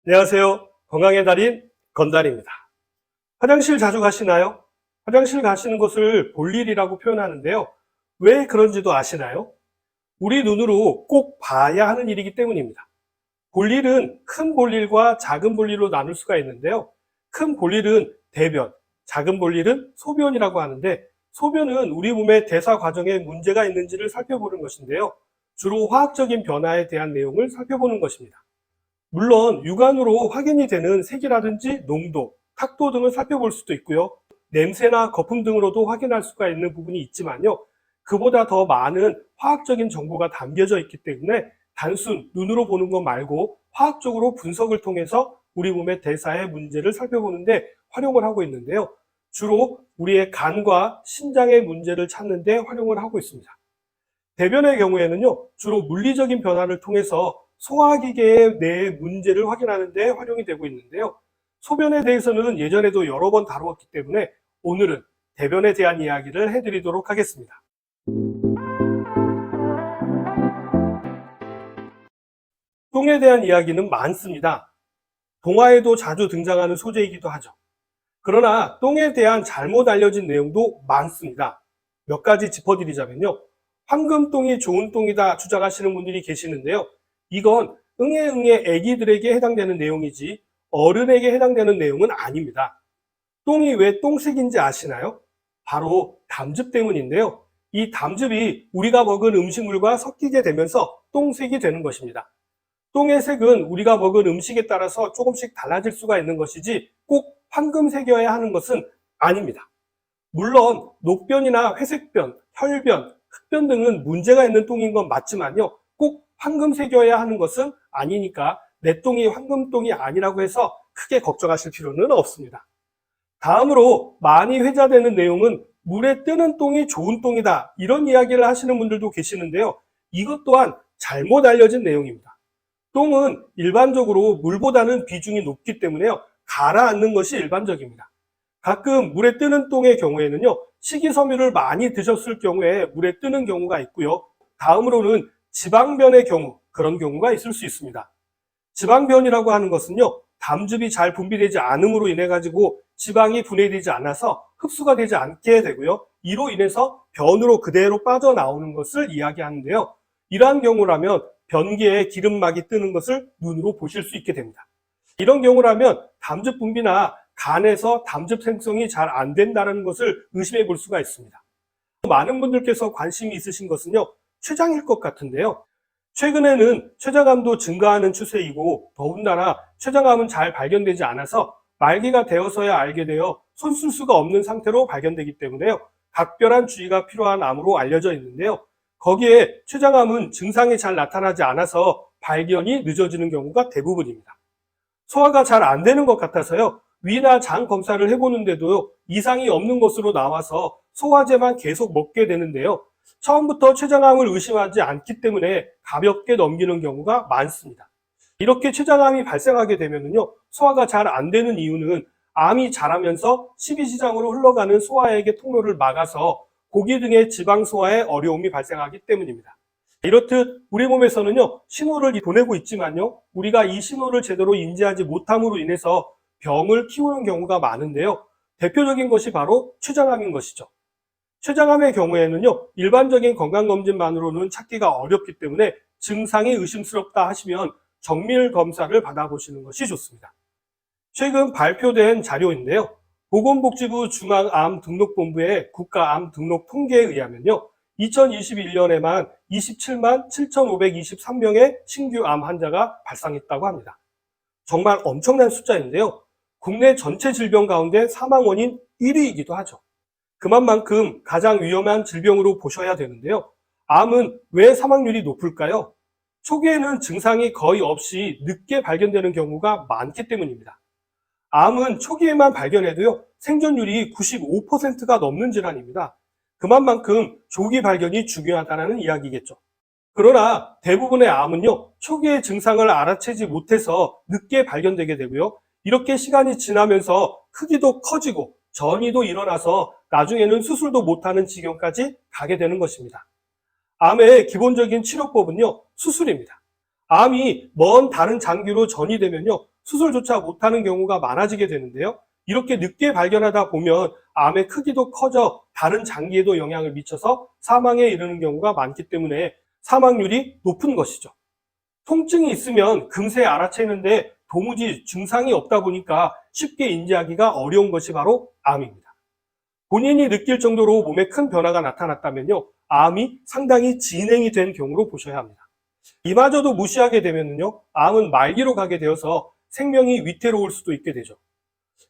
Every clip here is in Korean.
안녕하세요. 건강의 달인 건달입니다. 화장실 자주 가시나요? 화장실 가시는 것을 볼일이라고 표현하는데요. 왜 그런지도 아시나요? 우리 눈으로 꼭 봐야 하는 일이기 때문입니다. 볼일은 큰 볼일과 작은 볼일로 나눌 수가 있는데요. 큰 볼일은 대변, 작은 볼일은 소변이라고 하는데, 소변은 우리 몸의 대사 과정에 문제가 있는지를 살펴보는 것인데요. 주로 화학적인 변화에 대한 내용을 살펴보는 것입니다. 물론 육안으로 확인이 되는 색이라든지 농도, 탁도 등을 살펴볼 수도 있고요. 냄새나 거품 등으로도 확인할 수가 있는 부분이 있지만요. 그보다 더 많은 화학적인 정보가 담겨져 있기 때문에 단순 눈으로 보는 것 말고 화학적으로 분석을 통해서 우리 몸의 대사의 문제를 살펴보는데 활용을 하고 있는데요. 주로 우리의 간과 신장의 문제를 찾는 데 활용을 하고 있습니다. 대변의 경우에는요, 주로 물리적인 변화를 통해서 소화기계 내의 문제를 확인하는 데 활용이 되고 있는데요. 소변에 대해서는 예전에도 여러 번 다루었기 때문에 오늘은 대변에 대한 이야기를 해드리도록 하겠습니다. 똥에 대한 이야기는 많습니다. 동화에도 자주 등장하는 소재이기도 하죠. 그러나 똥에 대한 잘못 알려진 내용도 많습니다. 몇 가지 짚어드리자면요. 황금똥이 좋은 똥이다 주장하시는 분들이 계시는데요. 이건 응애응애 애기들에게 해당되는 내용이지 어른에게 해당되는 내용은 아닙니다. 똥이 왜 똥색인지 아시나요? 바로 담즙 때문인데요. 이 담즙이 우리가 먹은 음식물과 섞이게 되면서 똥색이 되는 것입니다. 똥의 색은 우리가 먹은 음식에 따라서 조금씩 달라질 수가 있는 것이지 꼭 황금색이어야 하는 것은 아닙니다. 물론 녹변이나 회색변, 혈변, 흑변 등은 문제가 있는 똥인 건 맞지만요. 꼭 황금색이어야 하는 것은 아니니까 내 똥이 황금똥이 아니라고 해서 크게 걱정하실 필요는 없습니다. 다음으로 많이 회자되는 내용은 물에 뜨는 똥이 좋은 똥이다, 이런 이야기를 하시는 분들도 계시는데요. 이것 또한 잘못 알려진 내용입니다. 똥은 일반적으로 물보다는 비중이 높기 때문에요. 가라앉는 것이 일반적입니다. 가끔 물에 뜨는 똥의 경우에는요, 식이섬유를 많이 드셨을 경우에 물에 뜨는 경우가 있고요. 다음으로는 지방변의 경우, 그런 경우가 있을 수 있습니다. 지방변이라고 하는 것은요, 담즙이 잘 분비되지 않음으로 인해 가지고 지방이 분해되지 않아서 흡수가 되지 않게 되고요. 이로 인해서 변으로 그대로 빠져나오는 것을 이야기하는데요. 이러한 경우라면 변기에 기름막이 뜨는 것을 눈으로 보실 수 있게 됩니다. 이런 경우라면 담즙 분비나 간에서 담즙 생성이 잘 안 된다는 것을 의심해 볼 수가 있습니다. 많은 분들께서 관심이 있으신 것은요, 췌장일 것 같은데요. 최근에는 췌장암도 증가하는 추세이고 더군다나 췌장암은 잘 발견되지 않아서 말기가 되어서야 알게 되어 손쓸 수가 없는 상태로 발견되기 때문에요. 각별한 주의가 필요한 암으로 알려져 있는데요. 거기에 췌장암은 증상이 잘 나타나지 않아서 발견이 늦어지는 경우가 대부분입니다. 소화가 잘 안 되는 것 같아서요. 위나 장 검사를 해보는데도 이상이 없는 것으로 나와서 소화제만 계속 먹게 되는데요. 처음부터 췌장암을 의심하지 않기 때문에 가볍게 넘기는 경우가 많습니다. 이렇게 췌장암이 발생하게 되면요, 소화가 잘 안 되는 이유는 암이 자라면서 십이지장으로 흘러가는 소화액의 통로를 막아서 고기 등의 지방 소화에 어려움이 발생하기 때문입니다. 이렇듯 우리 몸에서는요, 신호를 보내고 있지만요, 우리가 이 신호를 제대로 인지하지 못함으로 인해서 병을 키우는 경우가 많은데요. 대표적인 것이 바로 췌장암인 것이죠. 췌장암의 경우에는요, 일반적인 건강검진만으로는 찾기가 어렵기 때문에 증상이 의심스럽다 하시면 정밀 검사를 받아보시는 것이 좋습니다. 최근 발표된 자료인데요. 보건복지부 중앙암등록본부의 국가암 등록 통계에 의하면요, 2021년에만 27만 7,523명의 신규 암 환자가 발생했다고 합니다. 정말 엄청난 숫자인데요. 국내 전체 질병 가운데 사망 원인 1위이기도 하죠. 그만큼 가장 위험한 질병으로 보셔야 되는데요. 암은 왜 사망률이 높을까요? 초기에는 증상이 거의 없이 늦게 발견되는 경우가 많기 때문입니다. 암은 초기에만 발견해도요, 생존율이 95%가 넘는 질환입니다. 그만큼 조기 발견이 중요하다는 이야기겠죠. 그러나 대부분의 암은요, 초기의 증상을 알아채지 못해서 늦게 발견되게 되고요. 이렇게 시간이 지나면서 크기도 커지고 전이도 일어나서 나중에는 수술도 못하는 지경까지 가게 되는 것입니다. 암의 기본적인 치료법은요, 수술입니다. 암이 먼 다른 장기로 전이되면요, 수술조차 못하는 경우가 많아지게 되는데요. 이렇게 늦게 발견하다 보면 암의 크기도 커져 다른 장기에도 영향을 미쳐서 사망에 이르는 경우가 많기 때문에 사망률이 높은 것이죠. 통증이 있으면 금세 알아채는데 도무지 증상이 없다 보니까 쉽게 인지하기가 어려운 것이 바로 암입니다. 본인이 느낄 정도로 몸에 큰 변화가 나타났다면요, 암이 상당히 진행이 된 경우로 보셔야 합니다. 이마저도 무시하게 되면요, 암은 말기로 가게 되어서 생명이 위태로울 수도 있게 되죠.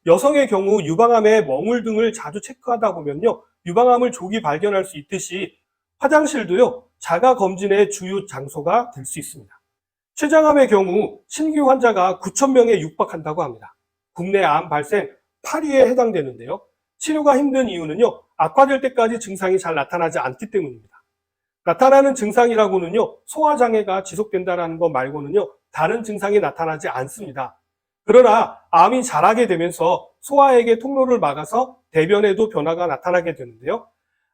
여성의 경우 유방암의 멍울 등을 자주 체크하다 보면요, 유방암을 조기 발견할 수 있듯이 화장실도요, 자가 검진의 주요 장소가 될 수 있습니다. 췌장암의 경우 신규 환자가 9,000명에 육박한다고 합니다. 국내 암 발생 8위에 해당되는데요. 치료가 힘든 이유는요, 악화될 때까지 증상이 잘 나타나지 않기 때문입니다. 나타나는 증상이라고는요, 소화장애가 지속된다는 것 말고는요, 다른 증상이 나타나지 않습니다. 그러나 암이 자라게 되면서 소화액의 통로를 막아서 대변에도 변화가 나타나게 되는데요.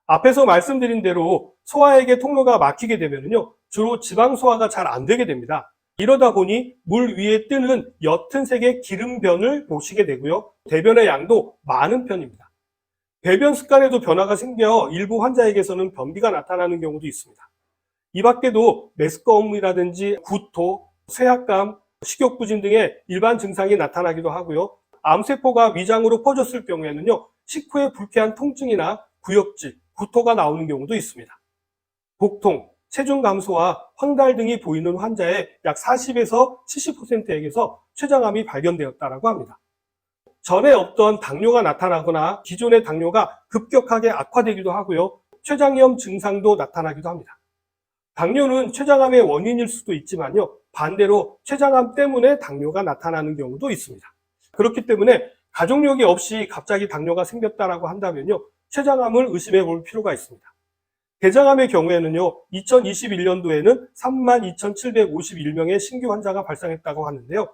앞에서 말씀드린 대로 소화액의 통로가 막히게 되면요, 주로 지방 소화가 잘 안 되게 됩니다. 이러다 보니 물 위에 뜨는 옅은 색의 기름변을 보시게 되고요. 대변의 양도 많은 편입니다. 배변 습관에도 변화가 생겨 일부 환자에게서는 변비가 나타나는 경우도 있습니다. 이 밖에도 메스꺼움이라든지 구토, 쇠약감, 식욕부진 등의 일반 증상이 나타나기도 하고요. 암세포가 위장으로 퍼졌을 경우에는요, 식후에 불쾌한 통증이나 구역질, 구토가 나오는 경우도 있습니다. 복통, 체중 감소와 황달 등이 보이는 환자의 약 40에서 70%에게서 췌장암이 발견되었다고 합니다. 전에 없던 당뇨가 나타나거나 기존의 당뇨가 급격하게 악화되기도 하고요. 췌장염 증상도 나타나기도 합니다. 당뇨는 췌장암의 원인일 수도 있지만요, 반대로 췌장암 때문에 당뇨가 나타나는 경우도 있습니다. 그렇기 때문에 가족력이 없이 갑자기 당뇨가 생겼다고 한다면요, 췌장암을 의심해 볼 필요가 있습니다. 대장암의 경우에는요, 2021년도에는 32,751명의 신규 환자가 발생했다고 하는데요.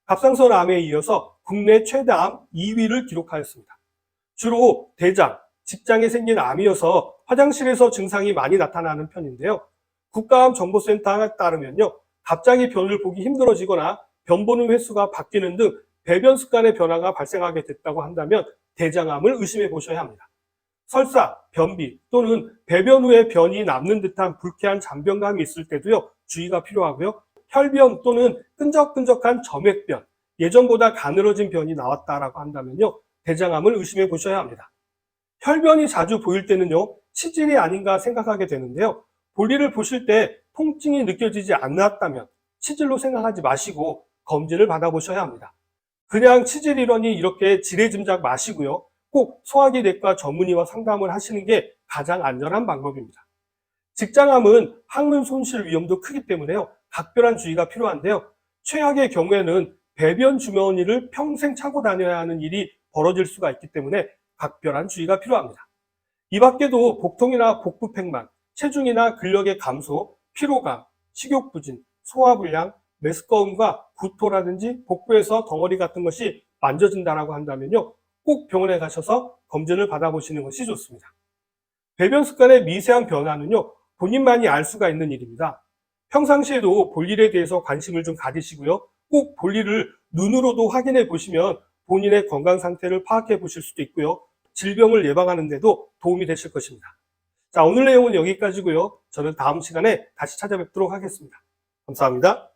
갑상선 암에 이어서 국내 최다 암 2위를 기록하였습니다. 주로 대장, 직장에 생긴 암이어서 화장실에서 증상이 많이 나타나는 편인데요. 국가암정보센터에 따르면요, 갑자기 변을 보기 힘들어지거나 변 보는 횟수가 바뀌는 등 배변 습관의 변화가 발생하게 됐다고 한다면 대장암을 의심해 보셔야 합니다. 설사, 변비 또는 배변 후에 변이 남는 듯한 불쾌한 잔변감이 있을 때도요, 주의가 필요하고요. 혈변 또는 끈적끈적한 점액변, 예전보다 가늘어진 변이 나왔다라고 한다면요, 대장암을 의심해 보셔야 합니다. 혈변이 자주 보일 때는요, 치질이 아닌가 생각하게 되는데요. 볼일을 보실 때 통증이 느껴지지 않았다면 치질로 생각하지 마시고 검진을 받아보셔야 합니다. 그냥 치질이러니 이렇게 지레짐작 마시고요. 꼭 소화기내과 전문의와 상담을 하시는 게 가장 안전한 방법입니다. 직장암은 항문 손실 위험도 크기 때문에요, 각별한 주의가 필요한데요. 최악의 경우에는 배변 주머니를 평생 차고 다녀야 하는 일이 벌어질 수가 있기 때문에 각별한 주의가 필요합니다. 이 밖에도 복통이나 복부팽만, 체중이나 근력의 감소, 피로감, 식욕부진, 소화불량, 메스꺼움과 구토라든지 복부에서 덩어리 같은 것이 만져진다고 한다면요, 꼭 병원에 가셔서 검진을 받아보시는 것이 좋습니다. 배변 습관의 미세한 변화는요, 본인만이 알 수가 있는 일입니다. 평상시에도 볼일에 대해서 관심을 좀 가지시고요. 꼭 볼일을 눈으로도 확인해 보시면 본인의 건강 상태를 파악해 보실 수도 있고요. 질병을 예방하는 데도 도움이 되실 것입니다. 자, 오늘 내용은 여기까지고요. 저는 다음 시간에 다시 찾아뵙도록 하겠습니다. 감사합니다.